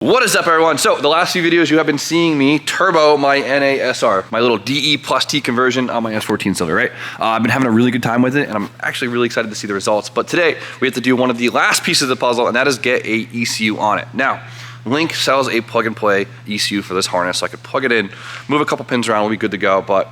What is up, everyone? So the last few videos you have been seeing me turbo my NASR, my little DE+T conversion on my S14 Silvia, right? I've been having a really good time with it, and I'm actually really excited to see the results. But today we have to do one of the last pieces of the puzzle, and that is get a ECU on it. Now, Link sells a plug and play ECU for this harness, so I could plug it in, move a couple pins around, we'll be good to go. But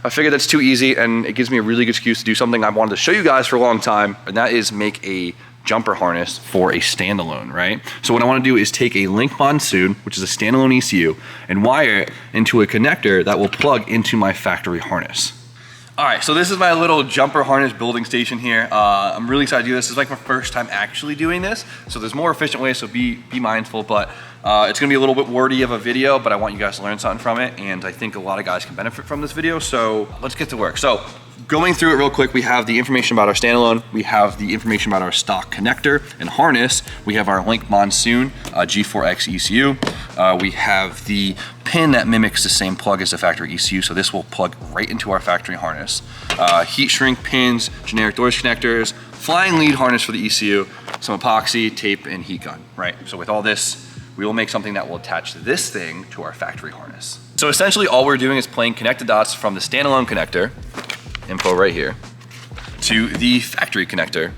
I figured that's too easy, and it gives me a really good excuse to do something I've wanted to show you guys for a long time, and that is make a jumper harness for a standalone, right? So what I want to do is take a Link Monsoon, which is a standalone ECU, and wire it into a connector that will plug into my factory harness. All right, so this is my little jumper harness building station here. I'm really excited to do this. This is like my first time actually doing this, so there's more efficient ways, so be mindful, but it's gonna be a little bit wordy of a video, but I want you guys to learn something from it, and I think a lot of guys can benefit from this video, so let's get to work. So, going through it real quick, we have the information about our standalone, we have the information about our stock connector and harness, we have our Link Monsoon G4X ECU, we have the pin that mimics the same plug as the factory ECU, so this will plug right into our factory harness. Heat shrink pins, generic doors connectors, flying lead harness for the ECU, some epoxy, tape, and heat gun, right? So with all this, we will make something that will attach this thing to our factory harness. So essentially all we're doing is playing connect the dots from the standalone connector, info right here, to the factory connector,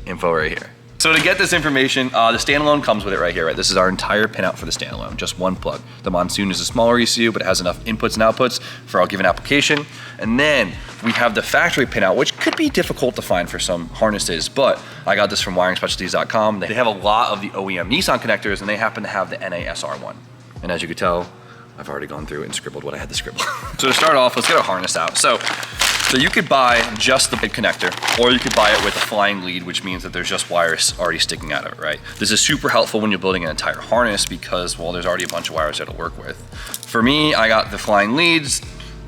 info right here. So to get this information, the standalone comes with it right here, right? This is our entire pinout for the standalone, just one plug. The Monsoon is a smaller ECU, but it has enough inputs and outputs for our given application. And then we have the factory pinout, which could be difficult to find for some harnesses, but I got this from wiringspecialties.com. They have a lot of the OEM Nissan connectors, and they happen to have the NASR one. And as you can tell, I've already gone through and scribbled what I had to scribble. So to start off, let's get our harness out. So you could buy just the big connector, or you could buy it with a flying lead, which means that there's just wires already sticking out of it, right? This is super helpful when you're building an entire harness because, well, there's already a bunch of wires that'll work with. For me, I got the flying leads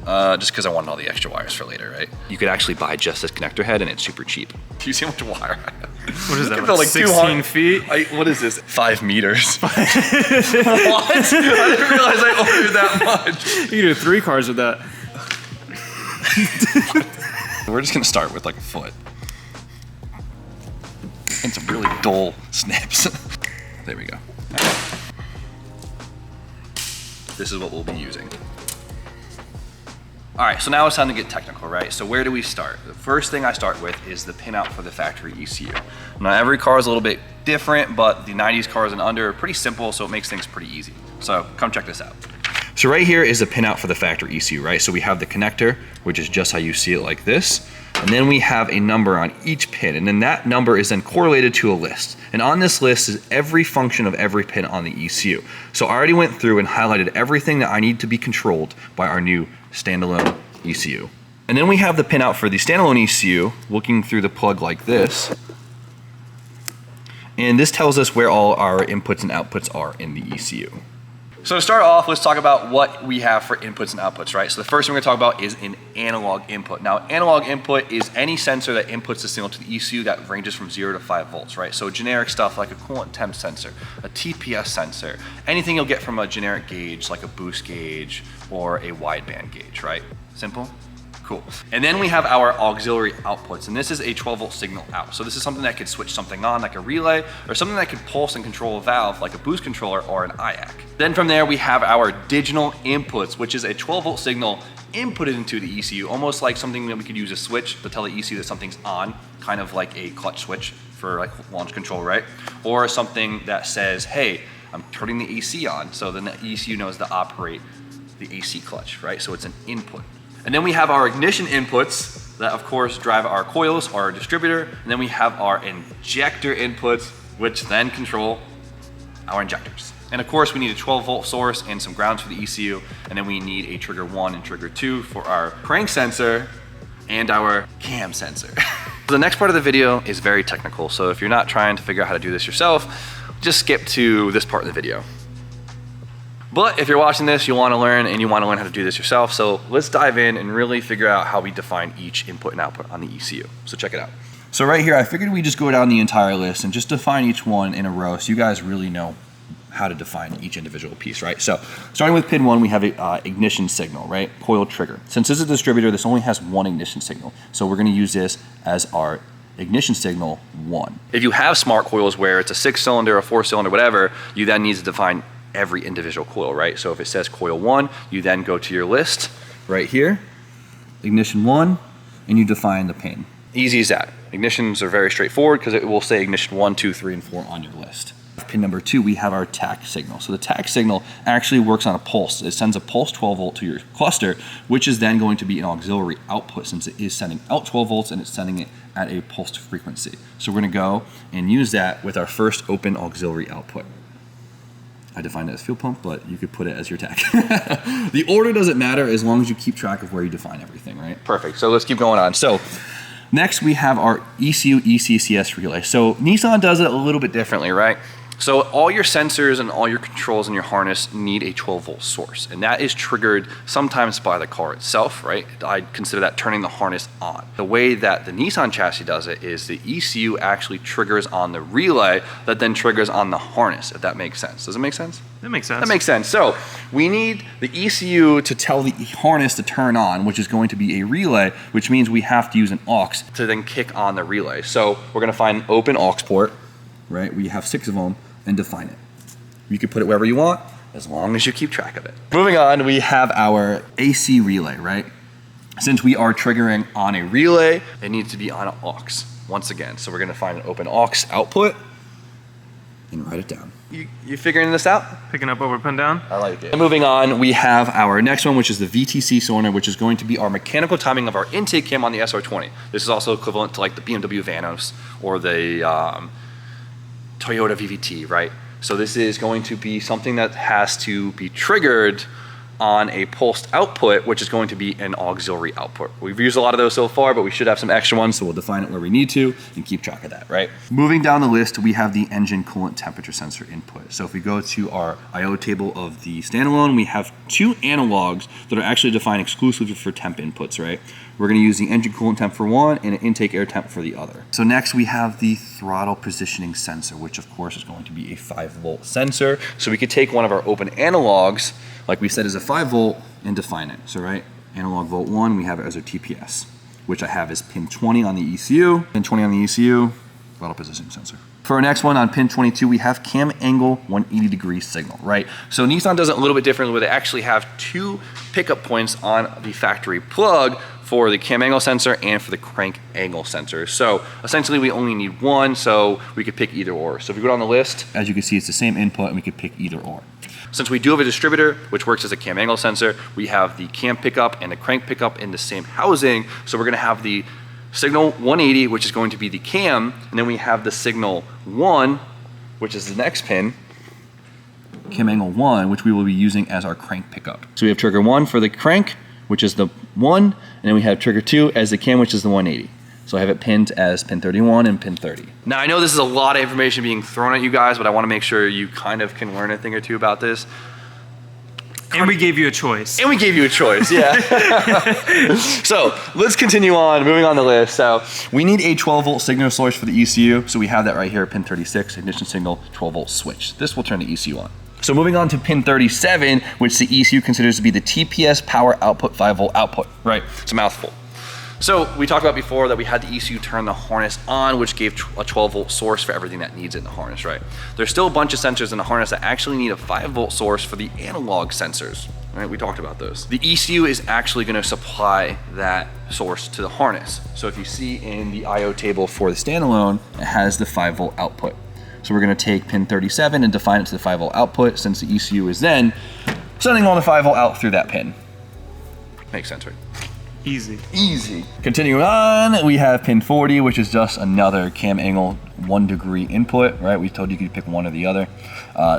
just because I wanted all the extra wires for later, right? You could actually buy just this connector head and it's super cheap. Do you see how much wire I have? What is that, like 16 feet? What is this? 5 meters. What? I didn't realize I ordered that much. You can do 3 cars with that. We're just gonna start with like a foot. And some really dull snips. There we go. This is what we'll be using. All right, so now it's time to get technical, right? So where do we start? The first thing I start with is the pinout for the factory ECU. Now every car is a little bit different, but the 90s cars and under are pretty simple, so it makes things pretty easy. So come check this out. So right here is the pinout for the factory ECU, right? So we have the connector, which is just how you see it like this. And then we have a number on each pin, and then that number is then correlated to a list. And on this list is every function of every pin on the ECU. So I already went through and highlighted everything that I need to be controlled by our new standalone ECU. And then we have the pinout for the standalone ECU looking through the plug like this. And this tells us where all our inputs and outputs are in the ECU. So to start off, let's talk about what we have for inputs and outputs, right? So the first thing we're gonna talk about is an analog input. Now, analog input is any sensor that inputs the signal to the ECU that ranges from 0 to 5 volts, right? So generic stuff like a coolant temp sensor, a TPS sensor, anything you'll get from a generic gauge like a boost gauge or a wideband gauge, right? Simple? Cool. And then we have our auxiliary outputs, and this is a 12 volt signal out. So this is something that could switch something on like a relay, or something that could pulse and control a valve like a boost controller or an IAC. Then from there we have our digital inputs, which is a 12 volt signal inputted into the ECU, almost like something that we could use a switch to tell the ECU that something's on, kind of like a clutch switch for like launch control, right? Or something that says, hey, I'm turning the AC on, so then the ECU knows to operate the AC clutch, right? So it's an input. And then we have our ignition inputs that of course drive our coils, our distributor, and then we have our injector inputs, which then control our injectors. And of course we need a 12 volt source and some grounds for the ECU, and then we need a trigger 1 and trigger 2 for our crank sensor and our cam sensor. The next part of the video is very technical, so if you're not trying to figure out how to do this yourself, just skip to this part of the video. But if you're watching this, you want to learn how to do this yourself. So let's dive in and really figure out how we define each input and output on the ECU. So check it out. So right here, I figured we just go down the entire list and just define each one in a row so you guys really know how to define each individual piece, right? So starting with pin 1, we have a ignition signal, right? Coil trigger. Since this is a distributor, this only has one ignition signal. So we're going to use this as our ignition signal 1. If you have smart coils where it's a 6-cylinder, a 4-cylinder, whatever, you then need to define every individual coil, right? So if it says coil 1, you then go to your list right here, ignition 1, and you define the pin. Easy as that. Ignitions are very straightforward because it will say ignition 1, 2, 3, and 4 on your list. Pin number 2, we have our tach signal. So the tach signal actually works on a pulse. It sends a pulse 12 volt to your cluster, which is then going to be an auxiliary output since it is sending out 12 volts and it's sending it at a pulsed frequency. So we're gonna go and use that with our first open auxiliary output. I defined it as fuel pump, but you could put it as your tach. The order doesn't matter as long as you keep track of where you define everything, right? Perfect, so let's keep going on. So next we have our ECU ECCS relay. So Nissan does it a little bit differently, right? So all your sensors and all your controls in your harness need a 12 volt source, and that is triggered sometimes by the car itself, right? I consider that turning the harness on. The way that the Nissan chassis does it is the ECU actually triggers on the relay that then triggers on the harness, if that makes sense. Does it make sense? That makes sense. That makes sense. So we need the ECU to tell the harness to turn on, which is going to be a relay, which means we have to use an aux to then kick on the relay. So we're gonna find an open aux port, right? We have 6 of them, and define it. You can put it wherever you want, as long as you keep track of it. Moving on, we have our AC relay, right? Since we are triggering on a relay, it needs to be on an aux, once again. So we're gonna find an open aux output and write it down. You figuring this out? Picking up over, pin down. I like it. And moving on, we have our next one, which is the VTC cylinder, which is going to be our mechanical timing of our intake cam on the SR20. This is also equivalent to like the BMW Vanos or the Toyota VVT, right? So this is going to be something that has to be triggered on a pulsed output, which is going to be an auxiliary output. We've used a lot of those so far, but we should have some extra ones, so we'll define it where we need to and keep track of that, right? Moving down the list, we have the engine coolant temperature sensor input. So if we go to our I/O table of the standalone, we have 2 analogs that are actually defined exclusively for temp inputs, right? We're gonna use the engine coolant temp for one and an intake air temp for the other. So next we have the throttle positioning sensor, which of course is going to be a 5 volt sensor. So we could take one of our open analogs, like we said is a 5 volt, and define it. So right, analog volt 1, we have it as our TPS, which I have as pin 20 on the ECU, pin 20 on the ECU, throttle positioning sensor. For our next one on pin 22, we have cam angle 180 degree signal, right? So Nissan does it a little bit differently where they actually have 2 pickup points on the factory plug for the cam angle sensor and for the crank angle sensor. So essentially we only need 1, so we could pick either or. So if you go down the list, as you can see, it's the same input and we could pick either or. Since we do have a distributor, which works as a cam angle sensor, we have the cam pickup and the crank pickup in the same housing. So we're gonna have the signal 180, which is going to be the cam, and then we have the signal 1, which is the next pin, cam angle 1, which we will be using as our crank pickup. So we have trigger 1 for the crank, which is the 1, and then we have trigger 2 as the cam, which is the 180. So I have it pinned as pin 31 and pin 30. Now I know this is a lot of information being thrown at you guys, but I want to make sure you kind of can learn a thing or two about this. And we gave you a choice. And we gave you a choice, yeah. So let's continue on, moving on the list. So we need a 12 volt signal source for the ECU. So we have that right here, pin 36, ignition signal, 12 volt switch. This will turn the ECU on. So moving on to pin 37, which the ECU considers to be the TPS power output 5 volt output, right? It's a mouthful. So we talked about before that we had the ECU turn the harness on, which gave a 12 volt source for everything that needs it in the harness, right? There's still a bunch of sensors in the harness that actually need a 5 volt source for the analog sensors, right? We talked about those. The ECU is actually gonna supply that source to the harness. So if you see in the I/O table for the standalone, it has the 5 volt output. So we're gonna take pin 37 and define it to the 5 volt output, since the ECU is then sending all the 5 volt out through that pin. Makes sense, right? Easy. Easy. Continuing on, we have pin 40, which is just another cam angle 1 degree input, right? We told you could pick one or the other.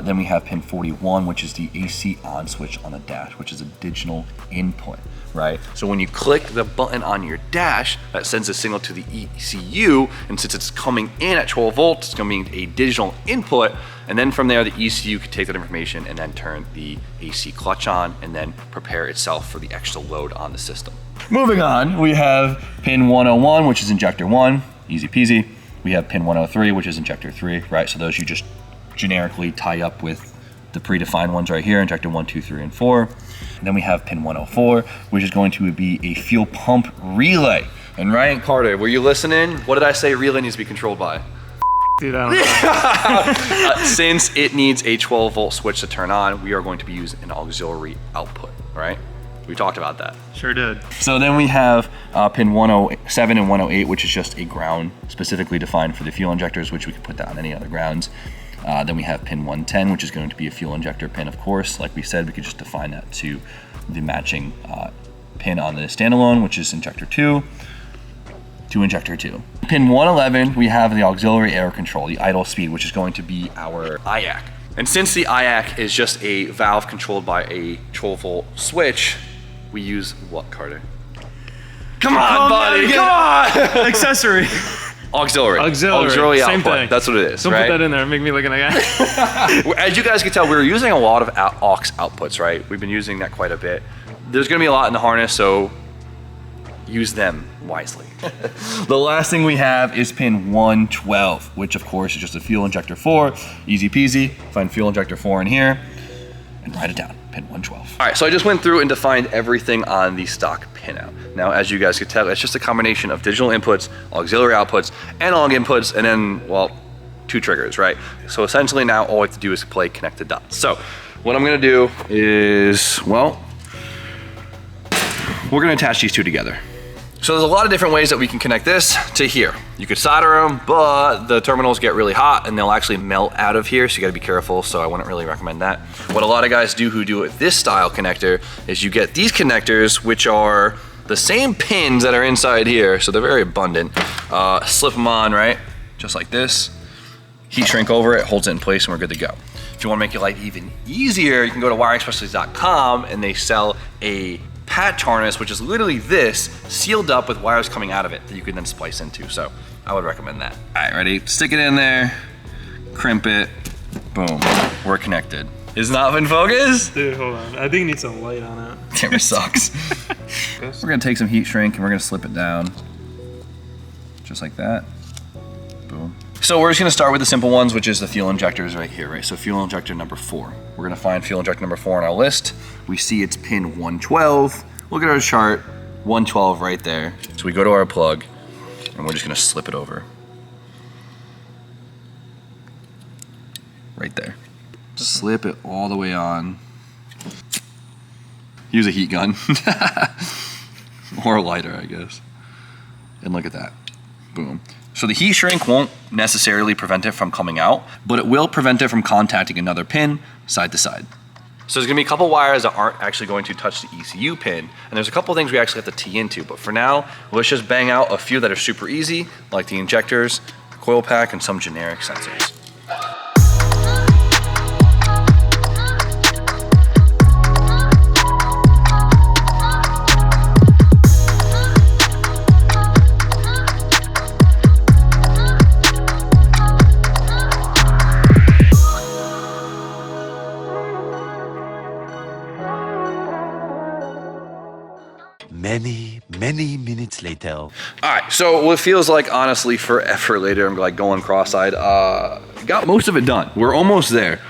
Then we have pin 41, which is the AC on switch on the dash, which is a digital input, right? So when you click the button on your dash, that sends a signal to the ECU, and since it's coming in at 12 volts, it's gonna be a digital input, and then from there, the ECU can take that information and then turn the AC clutch on and then prepare itself for the extra load on the system. Moving on, we have pin 101, which is injector 1, easy peasy. We have pin 103, which is injector 3, right? So those you just generically tie up with the predefined ones right here, injector 1, 2, 3, and 4. And then we have pin 104, which is going to be a fuel pump relay. And Ryan Carter, were you listening? What did I say relay needs to be controlled by? Dude, I don't know. Since it needs a 12 volt switch to turn on, we are going to be using an auxiliary output, right? We talked about that. Sure did. So then we have pin 107 and 108, which is just a ground specifically defined for the fuel injectors, which we can put down any other grounds. Then we have pin 110, which is going to be a fuel injector pin, of course. Like we said, we could just define that to the matching pin on the standalone, which is injector 2 to injector 2. Pin 111, we have the auxiliary air control, the idle speed, which is going to be our IAC. And since the IAC is just a valve controlled by a 12 volt switch, we use what, Carter? Come on, buddy, come on! Accessory. Auxiliary. Auxiliary. Same output. thing. That's what it is, Don't right? put that in there. Make me look like a guy. As you guys can tell, we're using a lot of aux outputs, right? We've been using that quite a bit. There's gonna be a lot in the harness, so use them wisely. The last thing we have is pin 112, which of course is just a fuel injector 4. Easy peasy. Find fuel injector 4 in here and write it down, pin 112. All right, so I just went through and defined everything on the stock pinout. Now, as you guys can tell, it's just a combination of digital inputs, auxiliary outputs, analog inputs, and then, well, 2 triggers, right? So essentially now all I have to do is play connected dots. So what I'm gonna do is, well, we're gonna attach these 2 together. So there's a lot of different ways that we can connect this to here. You could solder them, but the terminals get really hot and they'll actually melt out of here, so you gotta be careful, so I wouldn't really recommend that. What a lot of guys do who do it with this style connector is you get these connectors, which are the same pins that are inside here, so they're very abundant. Slip them on, right? Just like this. Heat shrink over it, holds it in place, and we're good to go. If you wanna make your life even easier, you can go to wiringspecialties.com and they sell a patch harness, which is literally this, sealed up with wires coming out of it that you can then splice into. So I would recommend that. All right, ready? Stick it in there, crimp it, boom, we're connected. Is not in focus? Dude, hold on. I think you need some light on it. Camera sucks. We're gonna take some heat shrink and we're gonna slip it down. Just like that, boom. So we're just gonna start with the simple ones, which is the fuel injectors right here, right? So fuel injector number 4. We're gonna find fuel injector number 4 on our list. We see it's pin 112. Look at our chart, 112 right there. So we go to our plug and we're just gonna slip it over. Right there. Slip it all the way on. Use a heat gun. Or a lighter, I guess. And look at that, boom. So the heat shrink won't necessarily prevent it from coming out, but it will prevent it from contacting another pin side to side. So there's gonna be a couple wires that aren't actually going to touch the ECU pin, and there's a couple things we actually have to tee into, but for now, let's just bang out a few that are super easy, like the injectors, coil pack, and some generic sensors. Many minutes later. All right, so what feels like honestly forever later, I'm like going cross-eyed, got most of it done. We're almost there.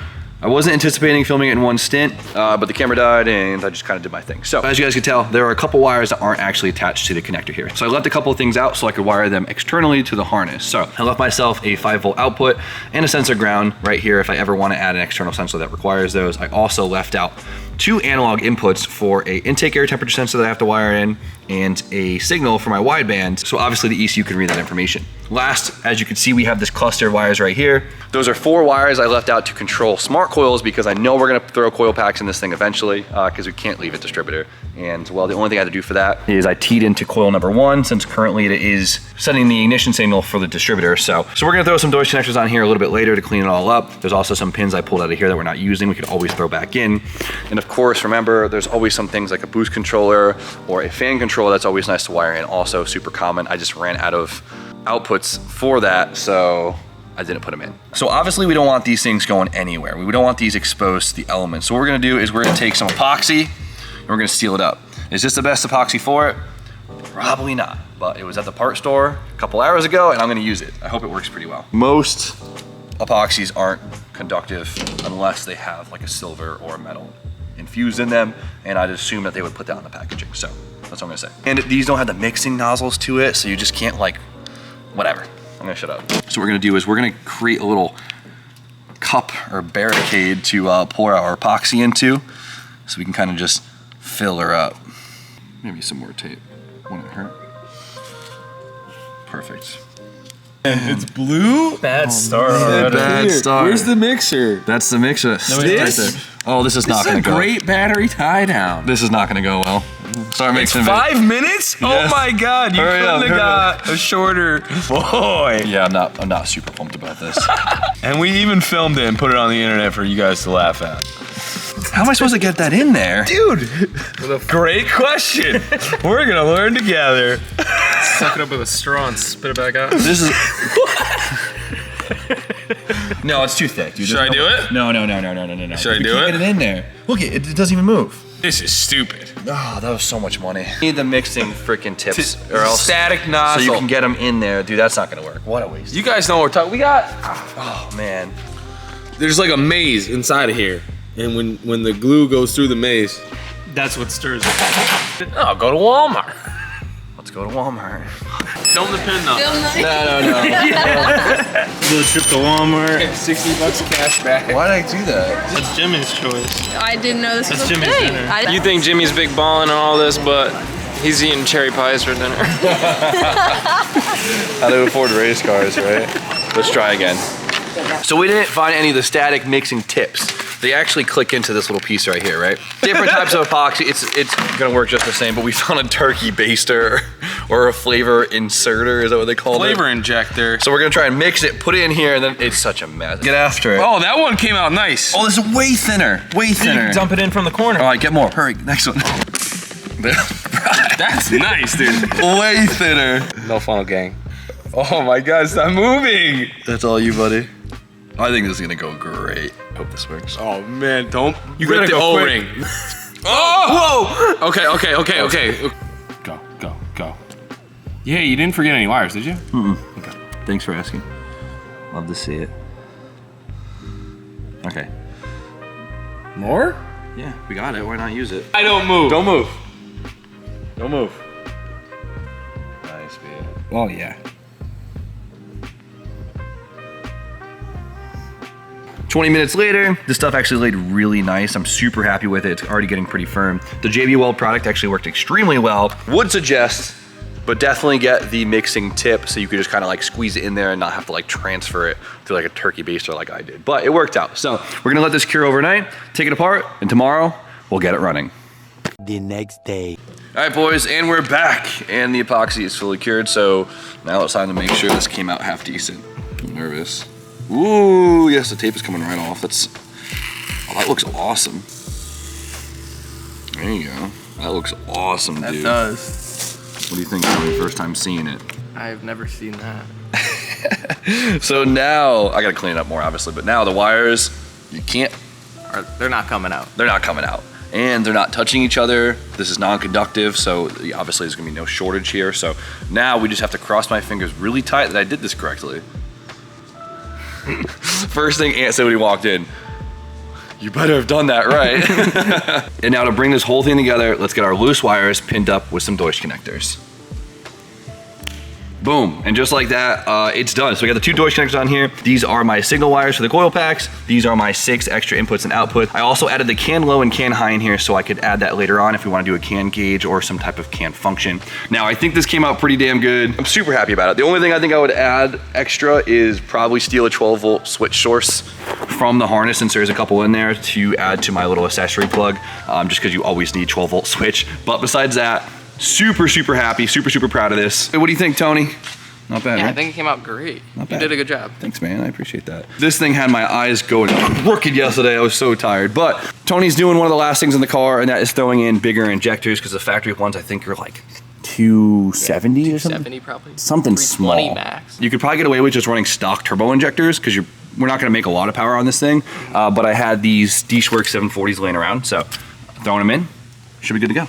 I wasn't anticipating filming it in one stint, but the camera died and I just kind of did my thing. So as you guys can tell, there are a couple wires that aren't actually attached to the connector here. So I left a couple of things out so I could wire them externally to the harness. So I left myself a 5 volt output and a sensor ground right here if I ever want to add an external sensor that requires those. I also left out 2 analog inputs for a intake air temperature sensor that I have to wire in and a signal for my wideband. So obviously the ECU can read that information. Last, as you can see, we have this cluster of wires right here. Those are 4 wires I left out to control smart coils because I know we're gonna throw coil packs in this thing eventually because we can't leave it distributor. And well, the only thing I had to do for that is I teed into coil number 1 since currently it is sending the ignition signal for the distributor. So we're gonna throw some Deutsch connectors on here a little bit later to clean it all up. There's also some pins I pulled out of here that we're not using. We could always throw back in. And of course, remember, there's always some things like a boost controller or a fan controller that's always nice to wire in. Also super common. I just ran out of outputs for that, so I didn't put them in. So obviously we don't want these things going anywhere. We don't want these exposed to the elements. So what we're gonna do is we're gonna take some epoxy and we're gonna seal it up. Is this the best epoxy for it? Probably not, but it was at the part store a couple hours ago and I'm gonna use it. I hope it works pretty well. Most epoxies aren't conductive unless they have like a silver or a metal infused in them, and I'd assume that they would put that on the packaging. So that's what I'm gonna say. And these don't have the mixing nozzles to it, so you just can't like, whatever. I'm gonna shut up. So what we're gonna do is we're gonna create a little cup or barricade to pour our epoxy into, so we can kind of just fill her up. Maybe some more tape. Wouldn't hurt. Perfect. It's blue? Bad start already. Bad start. Where's the mixer? That's the mixer. This? Oh, this is not This gonna is a go. great battery tie down. This is not gonna go well. Start It's mixing. 5 minutes? Yes. Oh my God, you Hurry up, couldn't have hurry got a shorter. Boy. Yeah, I'm not super pumped about this. And we even filmed it and put it on the internet for you guys to laugh at. How am I supposed to get that in there? Dude, great question. We're gonna learn together. Suck it up with a straw and spit it back out. This is. No, it's too thick, dude. Should I do it? No. Should I You do can't it? Get it in there. Look, it doesn't even move. This is stupid. Oh, that was so much money. Need the mixing freaking tips, or else Static so nozzle. you can get them in there, dude. That's not gonna work. What a waste. You guys know what we're talking. We got. Oh man. There's like a maze inside of here, and when the glue goes through the maze, That's what stirs it. Oh, go to Walmart. Let's go to Walmart. Film the pin though. No. Do a trip to Walmart. $60 cash back. Why'd I do that? That's Jimmy's choice. I didn't know this That's was a Jimmy's thing. dinner. You think Jimmy's big ballin' and all this, but he's eating cherry pies for dinner. How to afford race cars, right? Let's try again. So we didn't find any of the static mixing tips. They actually click into this little piece right here, right? Different types of epoxy, it's gonna work just the same, but we found a turkey baster or a flavor inserter, is that what they call it? Flavor injector. So we're gonna try and mix it, put it in here, and then it's such a mess. Get after it. Oh, that one came out nice. Oh, this is way thinner, way thinner. Dump it in from the corner. All right, get more, hurry, next one. That's nice, dude. Way thinner. no funnel gang. Oh my God, stop moving. That's all you, buddy. I think this is gonna go great. Hope this works. Oh man, don't You rip gotta the go quick. O-ring. Oh! Whoa! Okay. Go. Yeah, you didn't forget any wires, did you? Okay. Thanks for asking. Love to see it. Okay. More? Yeah, we got it. Why not use it? I don't move. Don't move. Don't move. Nice, man. Oh yeah. 20 minutes later, this stuff actually laid really nice. I'm super happy with it. It's already getting pretty firm. The JB Weld product actually worked extremely well. Would suggest, but definitely get the mixing tip so you could just kind of like squeeze it in there and not have to like transfer it to like a turkey baster like I did. But it worked out. So we're gonna let this cure overnight, take it apart, and tomorrow we'll get it running. The next day. All right, boys, and we're back. And the epoxy is fully cured, so now it's time to make sure this came out half decent. I'm nervous. Ooh, yes, the tape is coming right off. Oh, that looks awesome. There you go. That looks awesome, dude. It does. What do you think, Joey, first time seeing it? I've never seen that. So now, I gotta clean it up more, obviously, but now the wires, you can't, They're not coming out. they're not coming out. And they're not touching each other. This is non-conductive, so obviously there's gonna be no shortage here. So now we just have to cross my fingers really tight that I did this correctly. First thing Ant said when he walked in, you better have done that right. And now to bring this whole thing together, let's get our loose wires pinned up with some Deutsch connectors. Boom, and just like that, it's done. So we got the 2 Deutsch connectors on here. These are my signal wires for the coil packs. These are my 6 extra inputs and outputs. I also added the can low and can high in here so I could add that later on if we want to do a can gauge or some type of can function. Now, I think this came out pretty damn good. I'm super happy about it. The only thing I think I would add extra is probably steal a 12-volt switch source from the harness, since there's a couple in there, to add to my little accessory plug, just because you always need 12-volt switch. But besides that, super happy, super proud of this. Hey, what do you think, Tony? Not bad, Yeah, right? I think it came out great. Not You bad. did a good job. Thanks, man, I appreciate that. This thing had my eyes going crooked yesterday. I was so tired. But Tony's doing one of the last things in the car, and that is throwing in bigger injectors, because the factory ones I think are like 270 or something. 70 probably. Something 320 small. max. You could probably get away with just running stock turbo injectors, because we're not gonna make a lot of power on this thing. But I had these Dishworks 740s laying around, so throwing them in, should be good to go.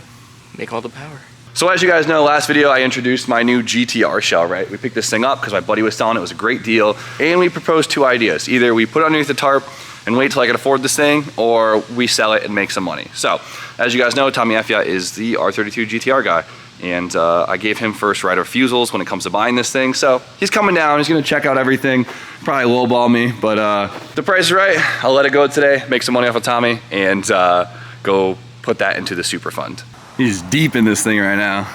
Make all the power. So as you guys know, last video I introduced my new GTR shell, right? We picked this thing up because my buddy was selling it. It was a great deal. And we proposed 2 ideas. Either we put it underneath the tarp and wait till I can afford this thing, or we sell it and make some money. So, as you guys know, Tommy Effia is the R32 GTR guy, and I gave him first right of refusals when it comes to buying this thing. So he's coming down, he's gonna check out everything, probably lowball me, but the price is right. I'll let it go today, make some money off of Tommy, and go put that into the super fund. He's deep in this thing right now.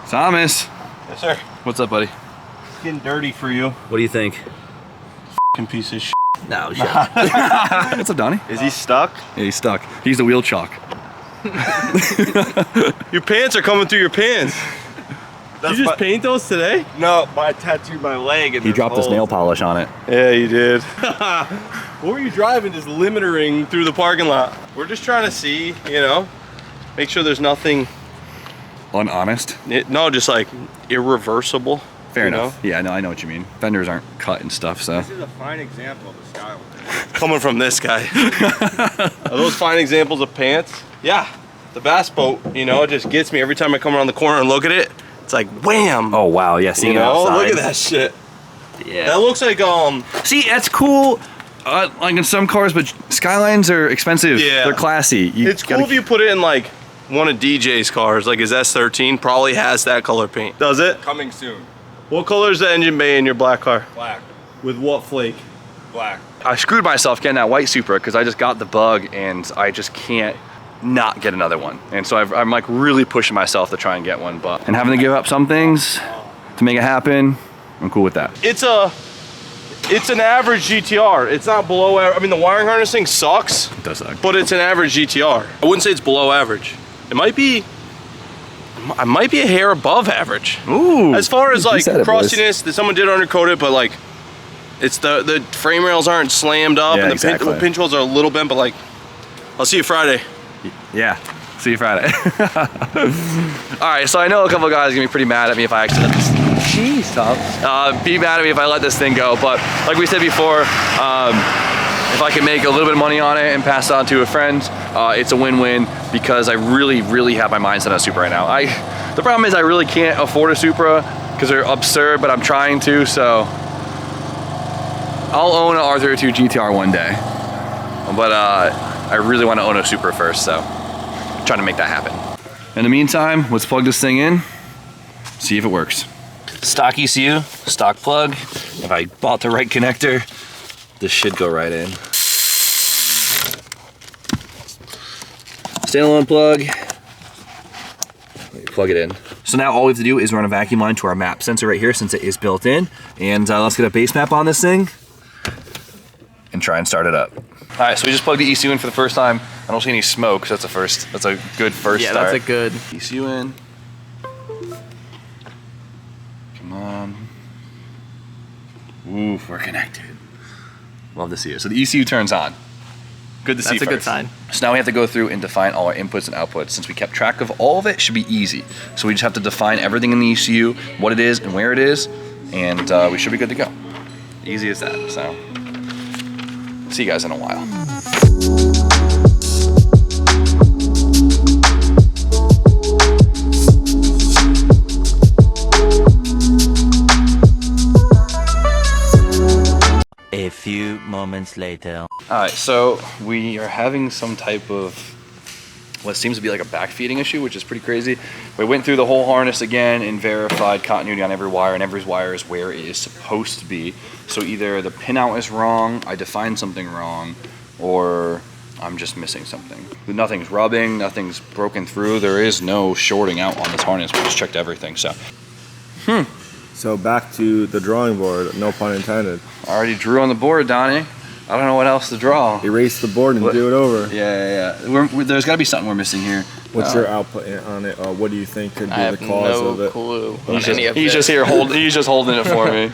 Thomas. Yes, sir. What's up, buddy? It's getting dirty for you. What do you think? F***ing piece of shit. No, shut up. What's up, Donnie? Is he stuck? Yeah, he's stuck. He's the wheel chalk. Your pants are coming through your pants. Did you just paint those today? No, I tattooed my leg. And He dropped his nail polish on it. Yeah, you did. What were you driving, just limitering through the parking lot? We're just trying to see, you know, make sure there's nothing. Unhonest? No, just like irreversible. Fair you enough. know? Yeah, no, I know what you mean. Fenders aren't cut and stuff, so. This is a fine example of a style. Coming from this guy. Are those fine examples of pants? Yeah. The bass boat, you know, it just gets me every time I come around the corner and look at it. It's like wham. Oh wow, yeah, seeing you know, it outside. look at that shit. Yeah. That looks like See, that's cool. Like in some cars, but Skylines are expensive. Yeah. They're classy. it's cool if you put it in like one of DJ's cars, like his S13 probably has that color paint. Does it? Coming soon. What color is the engine bay in your black car? Black. With what flake? Black. I screwed myself getting that white Supra because I just got the bug and I just can't not get another one. And so I'm like really pushing myself to try and get one, and having to give up some things to make it happen, I'm cool with that. It's an average GTR. It's not below average. I mean, the wiring harness thing sucks. It does suck. But it's an average GTR. I wouldn't say it's below average. It might be, I might be a hair above average. Ooh. As far as like said it, boys. crustiness, that someone did undercoat it, but like, it's the frame rails aren't slammed up, Yeah, and the exactly. pinch holes are a little bent, but like, I'll see you Friday. Yeah, see you Friday. All right, so I know a couple of guys are gonna be pretty mad at me if I accidentally, jeez, Tom. Be mad at me if I let this thing go, but like we said before, if I can make a little bit of money on it and pass it on to a friend, it's a win-win because I really have my mindset on a Supra right now. The problem is I really can't afford a Supra because they're absurd, but I'm trying to, so I'll own an R32 GTR one day, but I really want to own a Supra first, so I'm trying to make that happen. In the meantime, let's plug this thing in, see if it works. Stock ECU, stock plug. If I bought the right connector, this should go right in. Standalone plug. Plug it in. So now all we have to do is run a vacuum line to our map sensor right here since it is built in. And let's get a base map on this thing and try and start it up. All right, so we just plugged the ECU in for the first time. I don't see any smoke, so that's a first. That's a good first start. Yeah, that's a good. ECU in. Come on. Ooh, we're connected. Love to see it. So the ECU turns on. Good to see. That's a good first. sign. So now we have to go through and define all our inputs and outputs. Since we kept track of all of it, it should be easy. So we just have to define everything in the ECU, what it is and where it is, and we should be good to go. Easy as that. So see you guys in a while. A few moments later. All right, so we are having some type of what seems to be like a backfeeding issue, which is pretty crazy. We went through the whole harness again and verified continuity on every wire, and every wire is where it is supposed to be. So either the pinout is wrong, I defined something wrong, or I'm just missing something. Nothing's rubbing, nothing's broken through. There is no shorting out on this harness. We just checked everything, so. So back to the drawing board, no pun intended. I already drew on the board, Donnie. I don't know what else to draw. Erase the board and do it over. Yeah. There's gotta be something we're missing here. What's your output on it? What do you think could be I the have cause no of it? clue. He's on any of just this. here he's just holding it for me.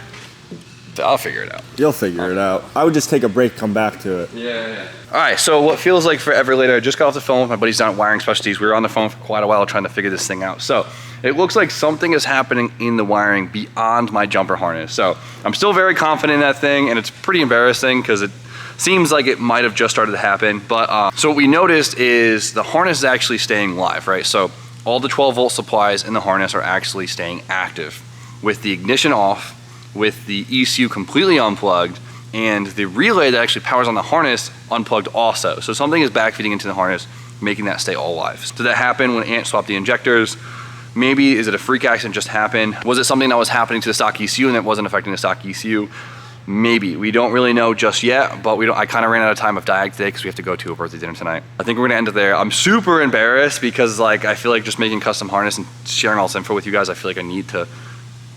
I'll figure it out. You'll figure it out. I would just take a break, come back to it. Yeah. All right, so what feels like forever later, I just got off the phone with my buddies down at Wiring Specialties. We were on the phone for quite a while trying to figure this thing out. So it looks like something is happening in the wiring beyond my jumper harness. So I'm still very confident in that thing, and it's pretty embarrassing because it seems like it might have just started to happen. But so what we noticed is the harness is actually staying live, right? So all the 12 volt supplies in the harness are actually staying active with the ignition off, with the ECU completely unplugged, and the relay that actually powers on the harness unplugged also. So something is backfeeding into the harness, making that stay all alive. Did that happen when Ant swapped the injectors? Maybe. Is it a freak accident just happened? Was it something that was happening to the stock ECU and that wasn't affecting the stock ECU? Maybe. We don't really know just yet, but I kind of ran out of time of diag today because we have to go to a birthday dinner tonight. I think we're gonna end it there. I'm super embarrassed because like I feel like just making custom harness and sharing all this info with you guys, I feel like I need to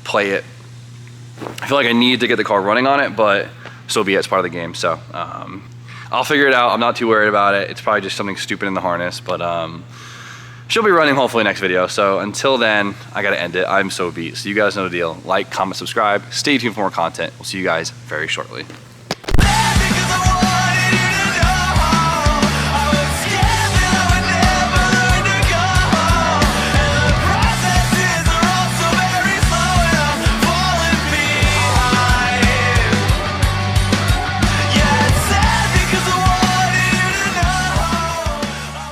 play it. I feel like I need to get the car running on it, but so be it, it's part of the game. So I'll figure it out. I'm not too worried about it. It's probably just something stupid in the harness, but she'll be running hopefully next video. So until then, I gotta end it. I'm so beat. So you guys know the deal. Like, comment, subscribe. Stay tuned for more content. We'll see you guys very shortly.